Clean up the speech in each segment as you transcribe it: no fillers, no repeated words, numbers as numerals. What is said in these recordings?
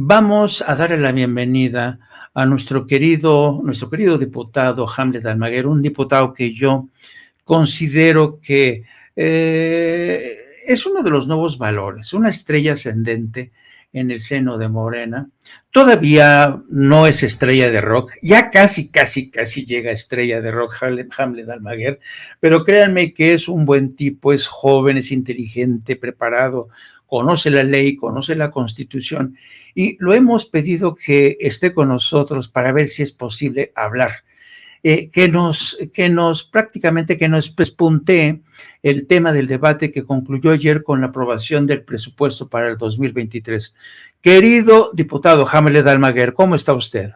Vamos a darle la bienvenida a nuestro querido diputado Hamlet Almaguer, un diputado que yo considero que es uno de los nuevos valores, una estrella ascendente en el seno de Morena. Todavía no es estrella de rock, ya casi llega a estrella de rock Hamlet Almaguer, pero créanme que es un buen tipo, es joven, es inteligente, preparado, conoce la ley, conoce la Constitución, y lo hemos pedido que esté con nosotros para ver si es posible hablar. Que nos pespuntee el tema del debate que concluyó ayer con la aprobación del presupuesto para el 2023. Querido diputado Hamlet Almaguer, ¿cómo está usted?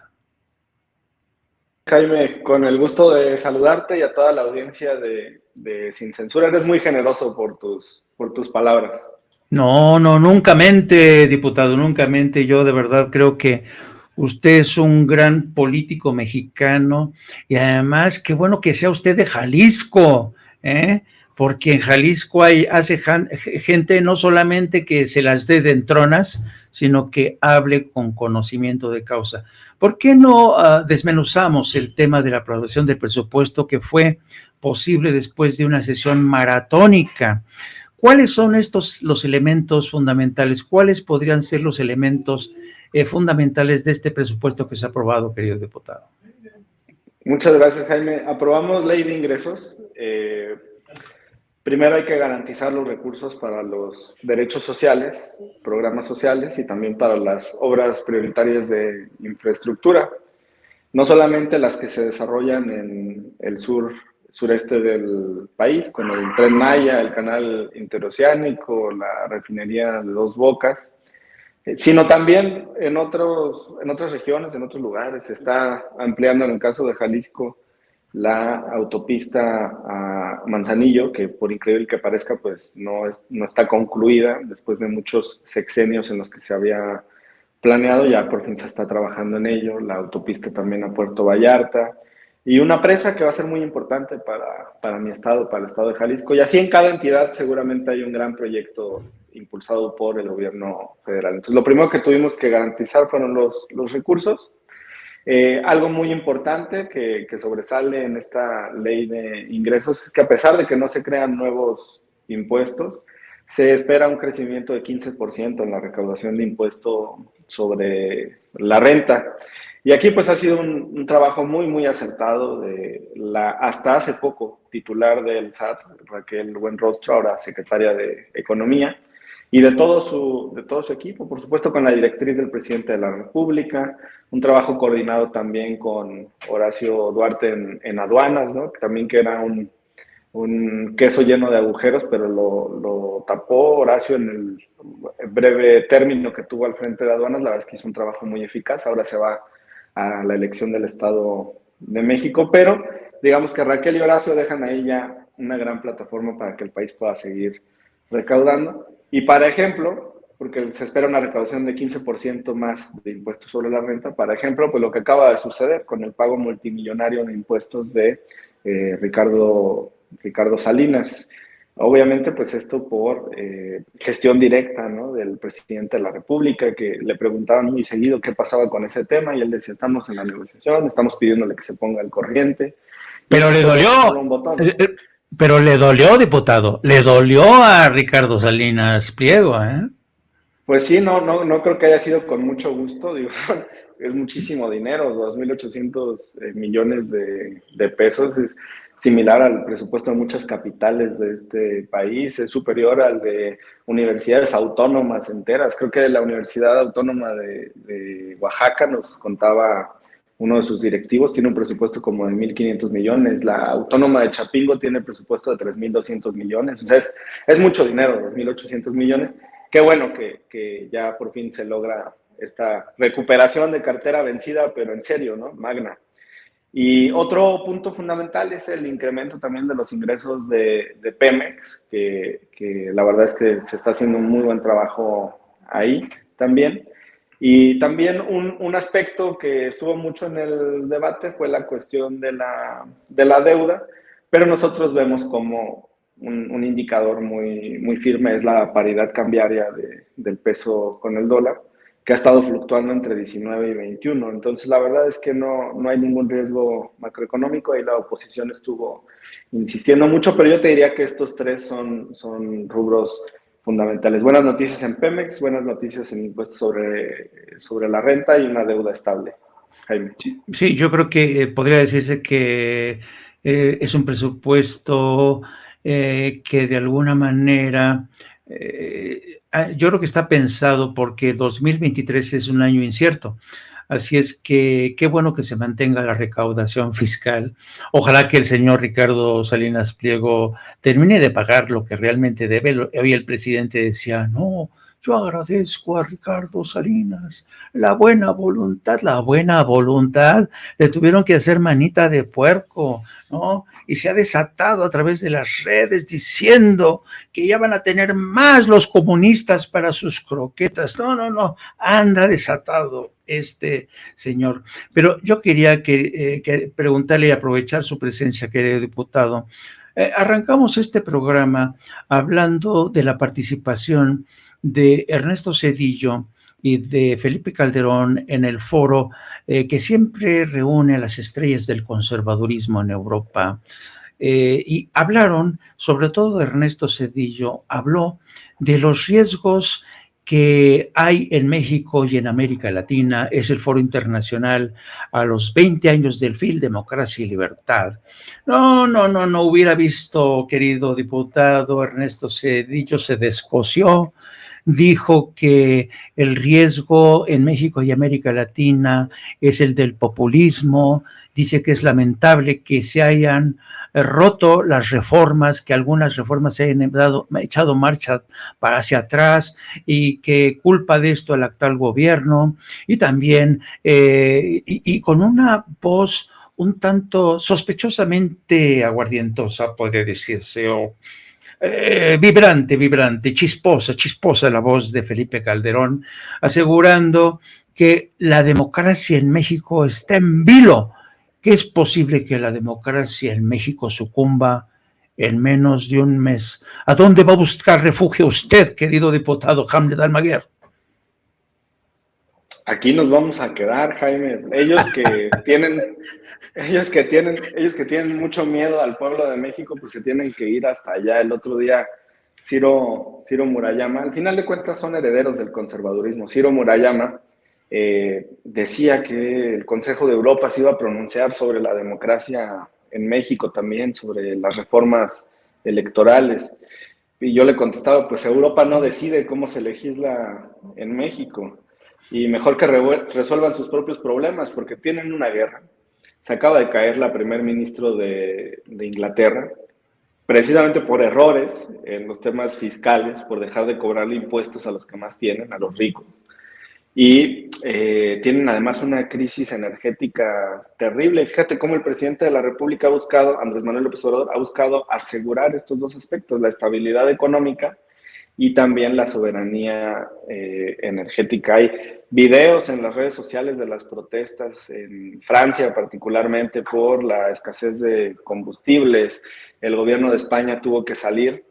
Jaime, con el gusto de saludarte y a toda la audiencia de Sin Censura. Eres muy generoso por tus palabras. No, nunca mente, diputado, nunca mente. Yo de verdad creo que usted es un gran político mexicano y además qué bueno que sea usted de Jalisco, ¿eh? Porque en Jalisco hace gente no solamente que se las dé de entronas, sino que hable con conocimiento de causa. ¿Por qué no desmenuzamos el tema de la aprobación del presupuesto que fue posible después de una sesión maratónica? ¿Cuáles son los elementos fundamentales? ¿Cuáles podrían ser los elementos fundamentales de este presupuesto que se ha aprobado, querido diputado? Muchas gracias, Jaime. Aprobamos ley de ingresos. Primero hay que garantizar los recursos para los derechos sociales, programas sociales y también para las obras prioritarias de infraestructura. No solamente las que se desarrollan en el sureste del país, con el Tren Maya, el canal interoceánico, la refinería de Dos Bocas, sino también en otras regiones, en otros lugares. Se está ampliando, en el caso de Jalisco, la autopista a Manzanillo, que por increíble que parezca, pues no está concluida después de muchos sexenios en los que se había planeado. Ya por fin se está trabajando en ello. La autopista también a Puerto Vallarta, y una presa que va a ser muy importante para mi estado, para el estado de Jalisco. Y así en cada entidad seguramente hay un gran proyecto impulsado por el gobierno federal. Entonces, lo primero que tuvimos que garantizar fueron los recursos. Algo muy importante que sobresale en esta ley de ingresos es que, a pesar de que no se crean nuevos impuestos, se espera un crecimiento de 15% en la recaudación de impuesto sobre la renta. Y aquí pues ha sido un trabajo muy acertado de la hasta hace poco titular del SAT, Raquel Buenrostro, ahora secretaria de Economía, y de todo su equipo, por supuesto con la directriz del presidente de la República, un trabajo coordinado también con Horacio Duarte en aduanas, ¿no? También, que era un queso lleno de agujeros, pero lo tapó Horacio en el breve término que tuvo al frente de aduanas. La verdad es que hizo un trabajo muy eficaz. Ahora se va a la elección del Estado de México, pero digamos que Raquel y Horacio dejan ahí ya una gran plataforma para que el país pueda seguir recaudando. Y, para ejemplo, porque se espera una recaudación de 15% más de impuestos sobre la renta, para ejemplo, pues lo que acaba de suceder con el pago multimillonario de impuestos de Ricardo Salinas. Obviamente, pues esto por gestión directa, ¿no?, del presidente de la República, que le preguntaban muy seguido qué pasaba con ese tema, y él decía: estamos en la negociación, estamos pidiéndole que se ponga al corriente. Pero le dolió, diputado, le dolió a Ricardo Salinas Pliego, ¿eh? Pues sí, no creo que haya sido con mucho gusto, digo, es muchísimo dinero, 2.800 millones de pesos, es similar al presupuesto de muchas capitales de este país, es superior al de universidades autónomas enteras. Creo que la Universidad Autónoma de Oaxaca, nos contaba uno de sus directivos, tiene un presupuesto como de 1.500 millones, la Autónoma de Chapingo tiene presupuesto de 3.200 millones, o sea, es mucho dinero, 2.800 millones. Qué bueno que ya por fin se logra esta recuperación de cartera vencida, pero en serio, ¿no?, magna. Y otro punto fundamental es el incremento también de los ingresos de Pemex, que la verdad es que se está haciendo un muy buen trabajo ahí también. Y también un aspecto que estuvo mucho en el debate fue la cuestión de la deuda, pero nosotros vemos como un indicador muy firme es la paridad cambiaria del peso con el dólar. que ha estado fluctuando entre 19 y 21. Entonces, la verdad es que no hay ningún riesgo macroeconómico. Ahí la oposición estuvo insistiendo mucho, pero yo te diría que estos tres son rubros fundamentales. Buenas noticias en Pemex, buenas noticias en impuestos sobre la renta y una deuda estable. Jaime. Sí, yo creo que podría decirse que es un presupuesto que de alguna manera, yo creo que está pensado porque 2023 es un año incierto. Así es que qué bueno que se mantenga la recaudación fiscal. Ojalá que el señor Ricardo Salinas Pliego termine de pagar lo que realmente debe. Hoy el presidente decía, no, yo agradezco a Ricardo Salinas la buena voluntad, le tuvieron que hacer manita de puerco, ¿no? Y se ha desatado a través de las redes diciendo que ya van a tener más los comunistas para sus croquetas. No, anda desatado este señor. Pero yo quería que preguntarle y aprovechar su presencia, querido diputado. Arrancamos este programa hablando de la participación de Ernesto Zedillo y de Felipe Calderón en el foro que siempre reúne a las estrellas del conservadurismo en Europa. Y hablaron, sobre todo Ernesto Zedillo, habló de los riesgos que hay en México y en América Latina. Es el foro internacional a los 20 años del FIL, Democracia y Libertad. No hubiera visto, querido diputado, Ernesto Zedillo se descoció, dijo que el riesgo en México y América Latina es el del populismo, dice que es lamentable que se hayan roto las reformas, que algunas reformas se hayan echado marcha para hacia atrás y que culpa de esto el actual gobierno y también y con una voz un tanto sospechosamente aguardientosa, puede decirse, o vibrante, chisposa la voz de Felipe Calderón, asegurando que la democracia en México está en vilo, que es posible que la democracia en México sucumba en menos de un mes. ¿A dónde va a buscar refugio usted, querido diputado Hamlet Almaguer? Aquí nos vamos a quedar, Jaime. Ellos que tienen mucho miedo al pueblo de México, pues se tienen que ir hasta allá. El otro día, Ciro Murayama, al final de cuentas son herederos del conservadurismo. Ciro Murayama decía que el Consejo de Europa se iba a pronunciar sobre la democracia en México también, sobre las reformas electorales. Y yo le contestaba, pues Europa no decide cómo se legisla en México y mejor que resuelvan sus propios problemas porque tienen una guerra. Se acaba de caer la primer ministro de Inglaterra, precisamente por errores en los temas fiscales, por dejar de cobrarle impuestos a los que más tienen, a los ricos. Y tienen además una crisis energética terrible. Fíjate cómo el presidente de la República ha buscado, Andrés Manuel López Obrador, ha buscado asegurar estos dos aspectos, la estabilidad económica y también la soberanía energética. Hay videos en las redes sociales de las protestas en Francia, particularmente por la escasez de combustibles. El gobierno de España tuvo que salir,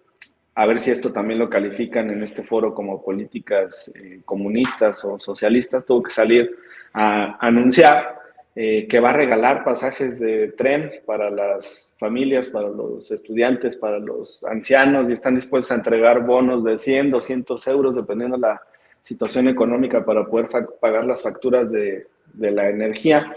a ver si esto también lo califican en este foro como políticas comunistas o socialistas, tuvo que salir a anunciar que va a regalar pasajes de tren para las familias, para los estudiantes, para los ancianos y están dispuestos a entregar bonos de 100, 200 euros, dependiendo de la situación económica, para poder pagar las facturas de la energía.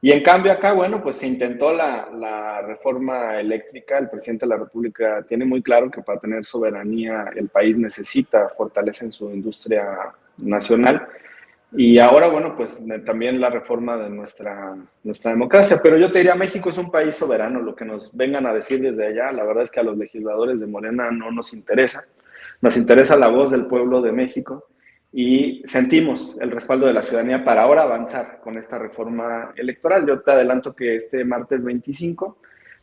Y en cambio acá, bueno, pues se intentó la reforma eléctrica. El presidente de la República tiene muy claro que para tener soberanía el país necesita fortalecer su industria nacional. Y ahora, bueno, pues también la reforma de nuestra democracia. Pero yo te diría, México es un país soberano, lo que nos vengan a decir desde allá, la verdad es que a los legisladores de Morena no nos interesa. Nos interesa la voz del pueblo de México y sentimos el respaldo de la ciudadanía para ahora avanzar con esta reforma electoral. Yo te adelanto que este martes 25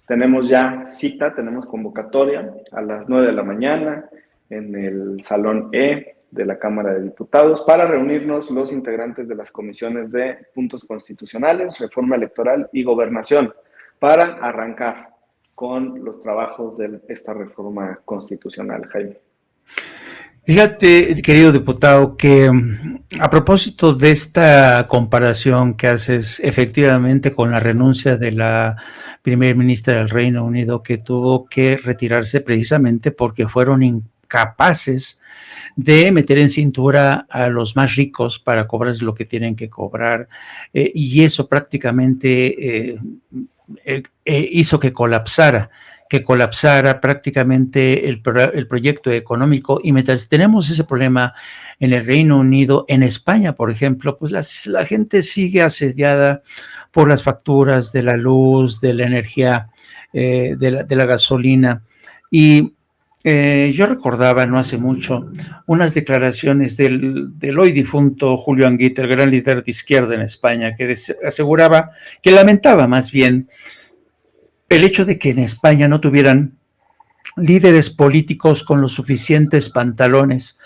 tenemos ya cita, tenemos convocatoria a las 9 de la mañana en el Salón E de la Cámara de Diputados para reunirnos los integrantes de las comisiones de puntos constitucionales, reforma electoral y gobernación para arrancar con los trabajos de esta reforma constitucional, Jaime. Fíjate, querido diputado, que a propósito de esta comparación que haces efectivamente con la renuncia de la primer ministra del Reino Unido, que tuvo que retirarse precisamente porque fueron incapaces de meter en cintura a los más ricos para cobrarles lo que tienen que cobrar, y eso prácticamente hizo que colapsara prácticamente el proyecto económico. Y mientras tenemos ese problema en el Reino Unido, en España, por ejemplo, pues la gente sigue asediada por las facturas de la luz, de la energía, de la gasolina. Y yo recordaba no hace mucho unas declaraciones del hoy difunto Julio Anguita, el gran líder de izquierda en España, que aseguraba, que lamentaba más bien el hecho de que en España no tuvieran líderes políticos con los suficientes pantalones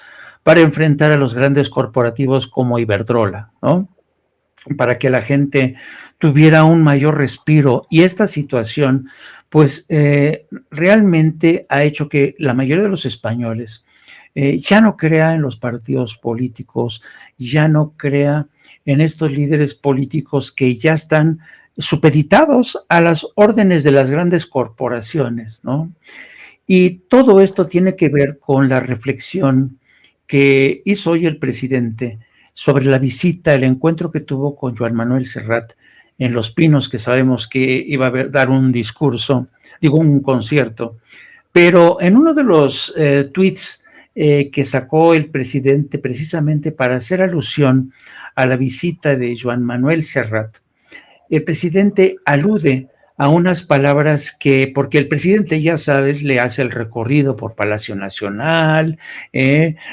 para enfrentar a los grandes corporativos como Iberdrola, ¿no? Para que la gente tuviera un mayor respiro. Y esta situación, pues, realmente ha hecho que la mayoría de los españoles ya no crea en los partidos políticos, ya no crea en estos líderes políticos que ya están supeditados a las órdenes de las grandes corporaciones, ¿no? Y todo esto tiene que ver con la reflexión que hizo hoy el presidente sobre la visita, el encuentro que tuvo con Joan Manuel Serrat en Los Pinos, que sabemos que iba a dar un discurso, digo, un concierto. Pero en uno de los tweets que sacó el presidente precisamente para hacer alusión a la visita de Joan Manuel Serrat, el presidente alude a unas palabras que, porque el presidente, ya sabes, le hace el recorrido por Palacio Nacional,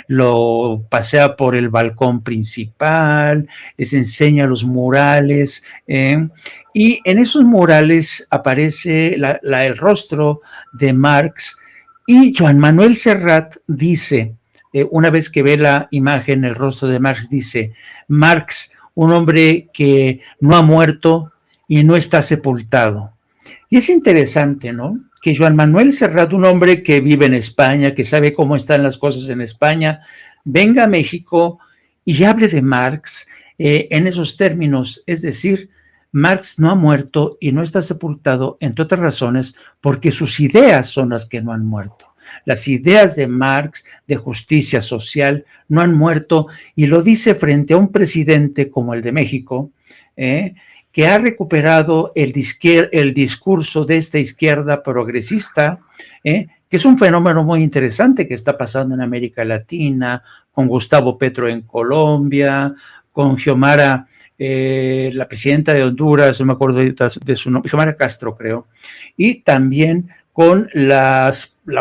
lo pasea por el balcón principal, les enseña los murales, y en esos murales aparece el rostro de Marx, y Joan Manuel Serrat dice, una vez que ve la imagen, el rostro de Marx, dice, Marx, un hombre que no ha muerto y no está sepultado. Y es interesante, ¿no? Que Joan Manuel Serrat, un hombre que vive en España, que sabe cómo están las cosas en España, venga a México y hable de Marx en esos términos. Es decir, Marx no ha muerto y no está sepultado, entre otras razones, porque sus ideas son las que no han muerto. Las ideas de Marx de justicia social no han muerto, y lo dice frente a un presidente como el de México, que ha recuperado el discurso de esta izquierda progresista, que es un fenómeno muy interesante que está pasando en América Latina, con Gustavo Petro en Colombia, con Xiomara, la presidenta de Honduras, no me acuerdo de su nombre, Xiomara Castro, creo, y también con la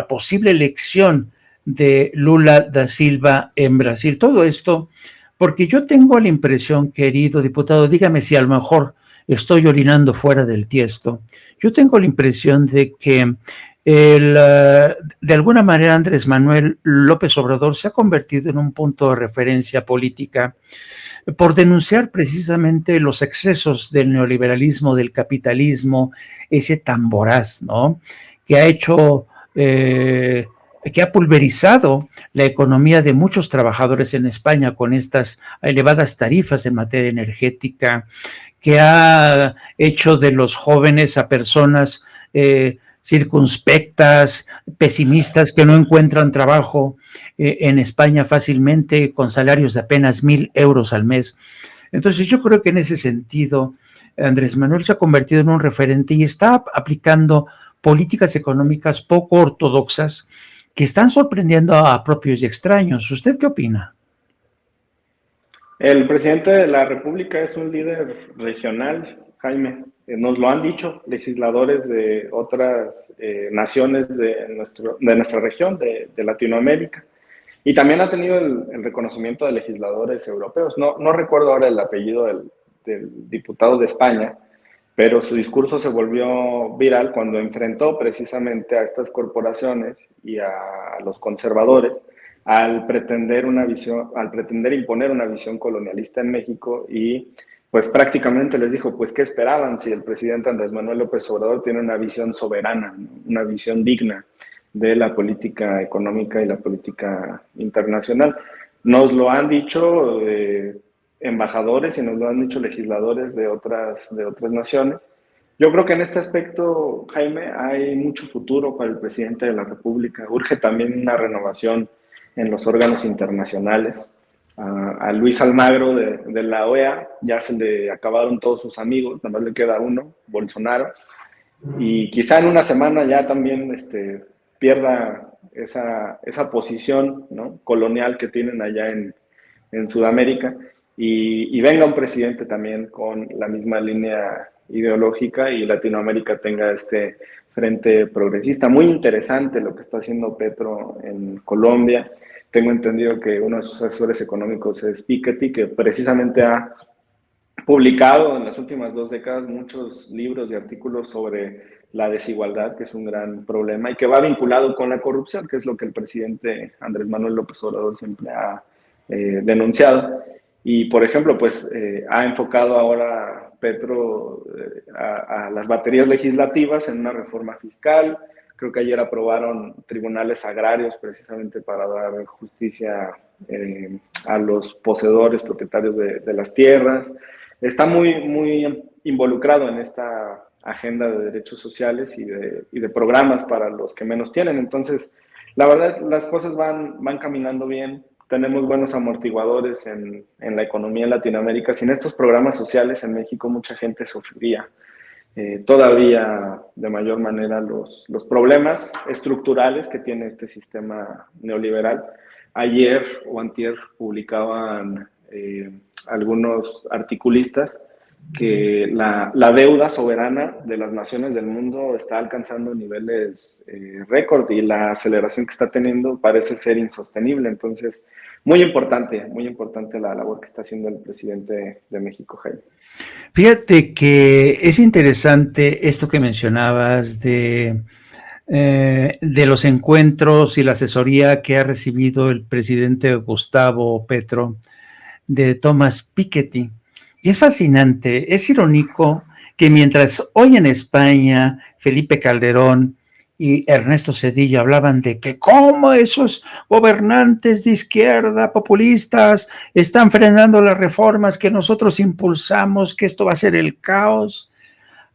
posible elección de Lula da Silva en Brasil. Todo esto porque yo tengo la impresión, querido diputado, dígame si a lo mejor estoy orinando fuera del tiesto, yo tengo la impresión de que de alguna manera Andrés Manuel López Obrador se ha convertido en un punto de referencia política por denunciar precisamente los excesos del neoliberalismo, del capitalismo, ese tan voraz, ¿no? Que ha hecho, que ha pulverizado la economía de muchos trabajadores en España con estas elevadas tarifas en materia energética, que ha hecho de los jóvenes a personas circunspectas, pesimistas, que no encuentran trabajo en España fácilmente con salarios de apenas 1,000 euros al mes. Entonces yo creo que en ese sentido Andrés Manuel se ha convertido en un referente y está aplicando políticas económicas poco ortodoxas que están sorprendiendo a propios y extraños. ¿Usted qué opina? El presidente de la República es un líder regional, Jaime. Nos lo han dicho legisladores de otras naciones de nuestra región, de Latinoamérica. Y también ha tenido el reconocimiento de legisladores europeos. No recuerdo ahora el apellido del diputado de España, pero su discurso se volvió viral cuando enfrentó precisamente a estas corporaciones y a los conservadores al pretender imponer una visión colonialista en México, y pues prácticamente les dijo, pues qué esperaban si el presidente Andrés Manuel López Obrador tiene una visión soberana, ¿no? Una visión digna de la política económica y la política internacional. Nos lo han dicho embajadores y nos lo han dicho legisladores de otras naciones. Yo creo que en este aspecto, Jaime, hay mucho futuro para el presidente de la República. Urge también una renovación en los órganos internacionales. A Luis Almagro de la OEA ya se le acabaron todos sus amigos, nada más le queda uno, Bolsonaro, y quizá en una semana ya también pierda esa posición, ¿no?, colonial que tienen allá en Sudamérica, y venga un presidente también con la misma línea ideológica y Latinoamérica tenga este frente progresista. Muy interesante lo que está haciendo Petro en Colombia. Tengo entendido que uno de sus asesores económicos es Piketty, que precisamente ha publicado en las últimas 2 décadas muchos libros y artículos sobre la desigualdad, que es un gran problema y que va vinculado con la corrupción, que es lo que el presidente Andrés Manuel López Obrador siempre ha denunciado. Y, por ejemplo, pues ha enfocado ahora Petro a las baterías legislativas en una reforma fiscal. Creo que ayer aprobaron tribunales agrarios precisamente para dar justicia a los poseedores, propietarios de las tierras. Está muy involucrado en esta agenda de derechos sociales y de programas para los que menos tienen. Entonces, la verdad, las cosas van caminando bien. Tenemos buenos amortiguadores en la economía en Latinoamérica. Sin estos programas sociales en México mucha gente sufriría todavía de mayor manera los problemas estructurales que tiene este sistema neoliberal. Ayer o antier publicaban algunos articulistas que la deuda soberana de las naciones del mundo está alcanzando niveles récord y la aceleración que está teniendo parece ser insostenible. Entonces, muy importante la labor que está haciendo el presidente de México, Jaime. Fíjate que es interesante esto que mencionabas de los encuentros y la asesoría que ha recibido el presidente Gustavo Petro de Thomas Piketty. Y es fascinante, es irónico que mientras hoy en España Felipe Calderón y Ernesto Zedillo hablaban de que cómo esos gobernantes de izquierda populistas están frenando las reformas que nosotros impulsamos, que esto va a ser el caos,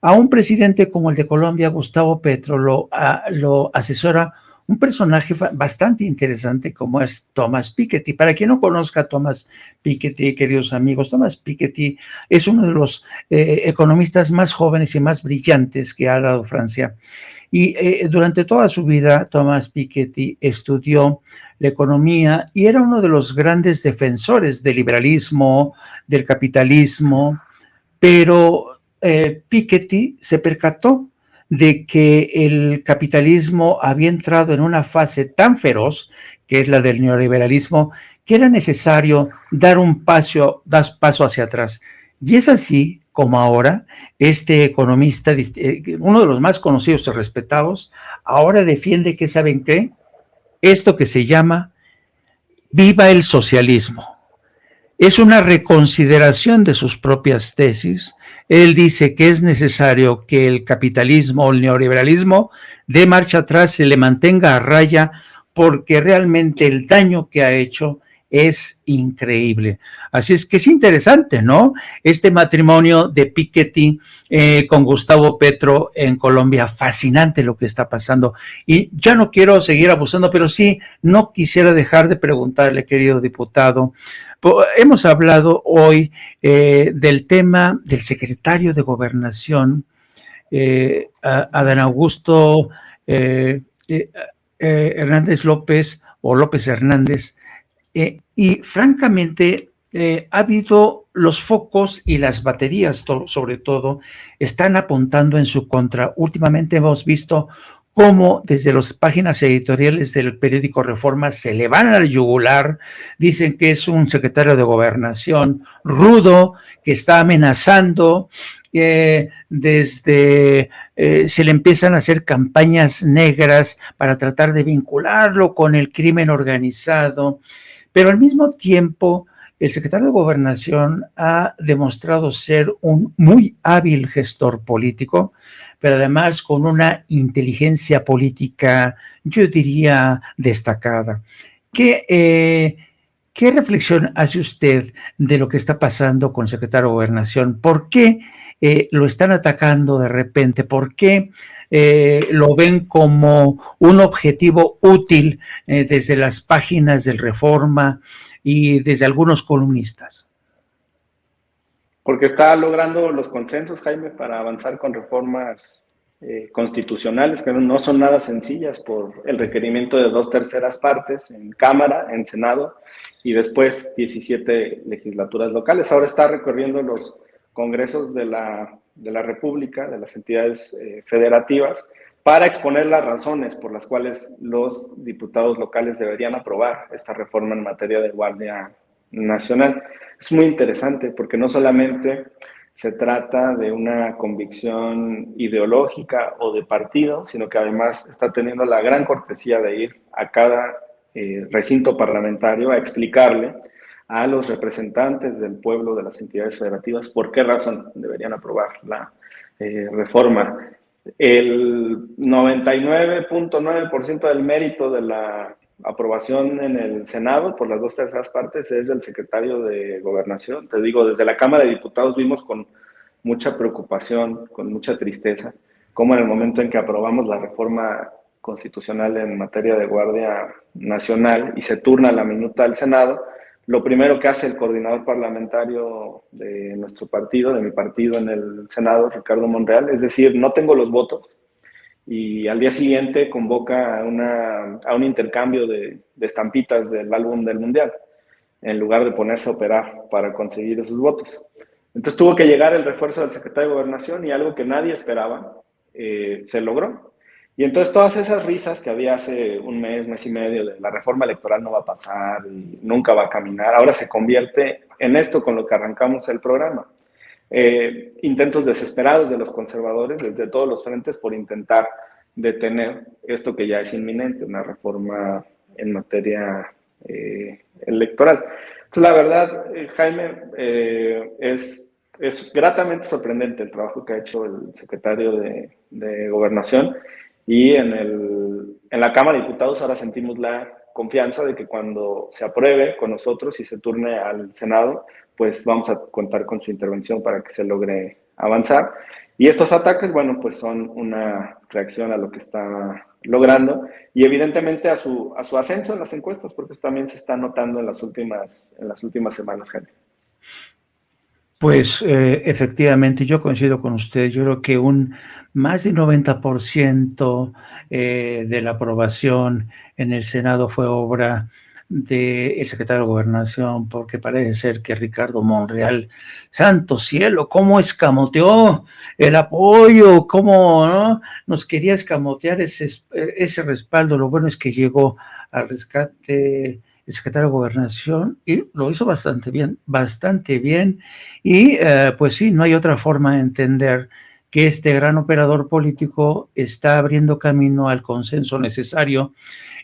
a un presidente como el de Colombia, Gustavo Petro, lo asesora un personaje bastante interesante como es Thomas Piketty. Para quien no conozca a Thomas Piketty, queridos amigos, Thomas Piketty es uno de los economistas más jóvenes y más brillantes que ha dado Francia. Y durante toda su vida, Thomas Piketty estudió la economía y era uno de los grandes defensores del liberalismo, del capitalismo, pero Piketty se percató de que el capitalismo había entrado en una fase tan feroz, que es la del neoliberalismo, que era necesario dar paso hacia atrás. Y es así como ahora este economista, uno de los más conocidos y respetados, ahora defiende que, ¿saben qué? Esto que se llama viva el socialismo. Es una reconsideración de sus propias tesis. Él dice que es necesario que el capitalismo o el neoliberalismo dé marcha atrás, se le mantenga a raya, porque realmente el daño que ha hecho es increíble. Así es que es interesante, ¿no? Este matrimonio de Piketty con Gustavo Petro en Colombia, fascinante lo que está pasando. Y ya no quiero seguir abusando, pero sí, no quisiera dejar de preguntarle, querido diputado. Hemos hablado hoy del tema del secretario de Gobernación, Adán Augusto Hernández López, o López Hernández, y francamente ha habido los focos y las baterías, sobre todo, están apuntando en su contra. Últimamente hemos visto cómo desde las páginas editoriales del periódico Reforma se le van al yugular, dicen que es un secretario de Gobernación rudo, que está amenazando, se le empiezan a hacer campañas negras para tratar de vincularlo con el crimen organizado, pero al mismo tiempo el secretario de Gobernación ha demostrado ser un muy hábil gestor político, pero además con una inteligencia política, yo diría, destacada. ¿Qué reflexión hace usted de lo que está pasando con el secretario de Gobernación? ¿Por qué lo están atacando de repente? ¿Por qué lo ven como un objetivo útil desde las páginas del Reforma y desde algunos columnistas? Porque está logrando los consensos, Jaime, para avanzar con reformas constitucionales que no son nada sencillas por el requerimiento de 2/3 partes en Cámara, en Senado y después 17 legislaturas locales. Ahora está recorriendo los congresos de la República, de las entidades federativas, para exponer las razones por las cuales los diputados locales deberían aprobar esta reforma en materia de Guardia Nacional. Es muy interesante porque no solamente se trata de una convicción ideológica o de partido, sino que además está teniendo la gran cortesía de ir a cada recinto parlamentario a explicarle a los representantes del pueblo de las entidades federativas por qué razón deberían aprobar la reforma. El 99.9% del mérito de la aprobación en el Senado por las 2/3 partes es del secretario de Gobernación. Te digo, desde la Cámara de Diputados vimos con mucha preocupación, con mucha tristeza, cómo en el momento en que aprobamos la reforma constitucional en materia de Guardia Nacional y se turna la minuta al Senado, lo primero que hace el coordinador parlamentario de nuestro partido, de mi partido en el Senado, Ricardo Monreal, es decir, no tengo los votos, y al día siguiente convoca a un intercambio de estampitas del álbum del Mundial, en lugar de ponerse a operar para conseguir esos votos. Entonces tuvo que llegar el refuerzo del secretario de Gobernación y algo que nadie esperaba se logró. Y entonces todas esas risas que había hace un mes y medio de la reforma electoral no va a pasar y nunca va a caminar, ahora se convierte en esto con lo que arrancamos el programa. Intentos desesperados de los conservadores desde todos los frentes por intentar detener esto que ya es inminente, una reforma en materia electoral. Entonces, la verdad, Jaime, es gratamente sorprendente el trabajo que ha hecho el secretario de Gobernación y en la Cámara de Diputados ahora sentimos la confianza de que cuando se apruebe con nosotros y se turne al Senado, pues vamos a contar con su intervención para que se logre avanzar. Y estos ataques, bueno, pues son una reacción a lo que está logrando y evidentemente a su ascenso en las encuestas, porque eso también se está notando en las últimas semanas, Jaime. Pues efectivamente, yo coincido con usted. Yo creo que un más del 90% de la aprobación en el Senado fue obra del secretario de Gobernación, porque parece ser que Ricardo Monreal, santo cielo, cómo escamoteó el apoyo, cómo ¿no? Nos quería escamotear ese respaldo. Lo bueno es que llegó al rescate el secretario de Gobernación y lo hizo bastante bien. Y pues sí, no hay otra forma de entender que este gran operador político está abriendo camino al consenso necesario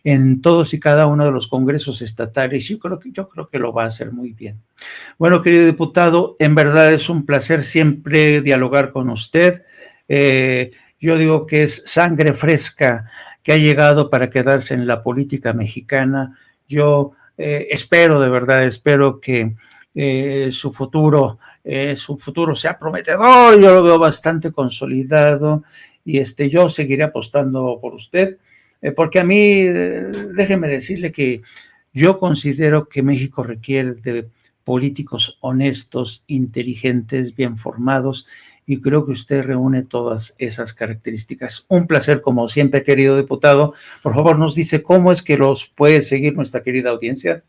en todos y cada uno de los congresos estatales. Yo creo que lo va a hacer muy bien. Bueno, querido diputado, en verdad es un placer siempre dialogar con usted. Yo digo que es sangre fresca que ha llegado para quedarse en la política mexicana. Yo espero, de verdad, espero que su futuro sea prometedor. Yo lo veo bastante consolidado y yo seguiré apostando por usted, porque a mí, déjeme decirle que yo considero que México requiere de políticos honestos, inteligentes, bien formados, y creo que usted reúne todas esas características. Un placer, como siempre, querido diputado. Por favor, nos dice cómo es que los puede seguir nuestra querida audiencia.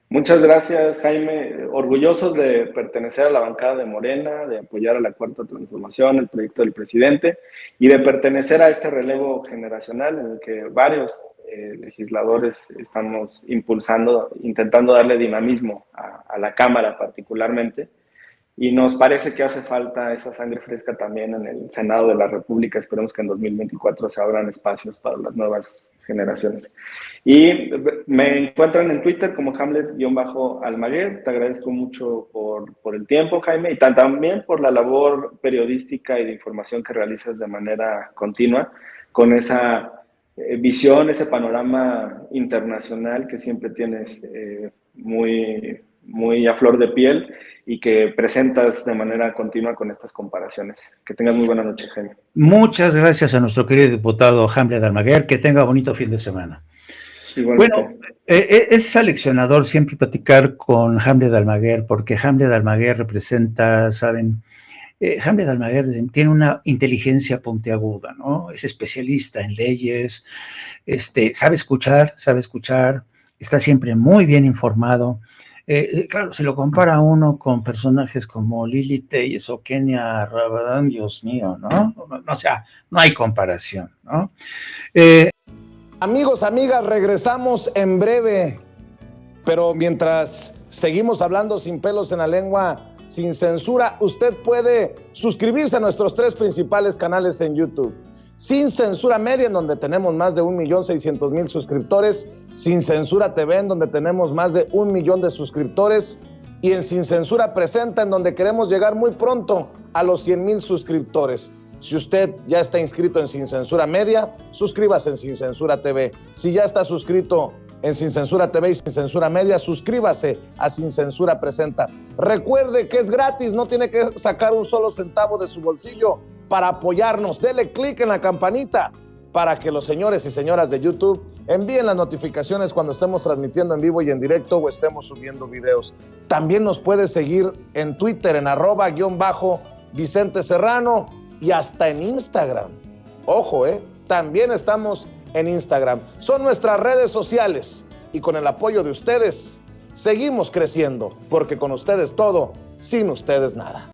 Muchas gracias, Jaime. Orgullosos de pertenecer a la bancada de Morena, de apoyar a la Cuarta Transformación, el proyecto del presidente, y de pertenecer a este relevo generacional en el que varios legisladores estamos impulsando, intentando darle dinamismo a la Cámara particularmente. Y nos parece que hace falta esa sangre fresca también en el Senado de la República. Esperemos que en 2024 se abran espacios para las nuevas generaciones. Y me encuentran en Twitter como Hamlet-Almaguer. Te agradezco mucho por el tiempo, Jaime, y también por la labor periodística y de información que realizas de manera continua, con esa visión, ese panorama internacional que siempre tienes muy, muy a flor de piel y que presentas de manera continua con estas comparaciones. Que tengas muy buena noche, Jaime. Muchas gracias a nuestro querido diputado Hamlet-Almaguer. Que tenga bonito fin de semana. Igualmente. Bueno, es aleccionador siempre platicar con Hamlet-Almaguer, porque Hamlet-Almaguer representa, ¿saben? Hamlet-Almaguer tiene una inteligencia puntiaguda, ¿no? Es especialista en leyes, sabe escuchar, está siempre muy bien informado. Claro, si lo compara uno con personajes como Lili Telles o Kenia Rabadán, Dios mío, ¿no? O sea, no hay comparación, ¿no? Amigos, amigas, regresamos en breve, pero mientras seguimos hablando sin pelos en la lengua, sin censura, usted puede suscribirse a nuestros 3 principales canales en YouTube. Sin Censura Media, en donde tenemos más de 1,600,000 suscriptores, Sin Censura TV, en donde tenemos más de 1 millón de suscriptores, y en Sin Censura Presenta, en donde queremos llegar muy pronto a los 100,000 suscriptores. Si usted ya está inscrito en Sin Censura Media, suscríbase en Sin Censura TV. Si ya está suscrito en Sin Censura TV y Sin Censura Media, suscríbase a Sin Censura Presenta. Recuerde que es gratis, no tiene que sacar un solo centavo de su bolsillo para apoyarnos. Dele clic en la campanita para que los señores y señoras de YouTube envíen las notificaciones cuando estemos transmitiendo en vivo y en directo o estemos subiendo videos. También nos puede seguir en Twitter en @Vicente Serrano y hasta en Instagram. Ojo, también estamos en Instagram. Son nuestras redes sociales y con el apoyo de ustedes seguimos creciendo, porque con ustedes todo, sin ustedes nada.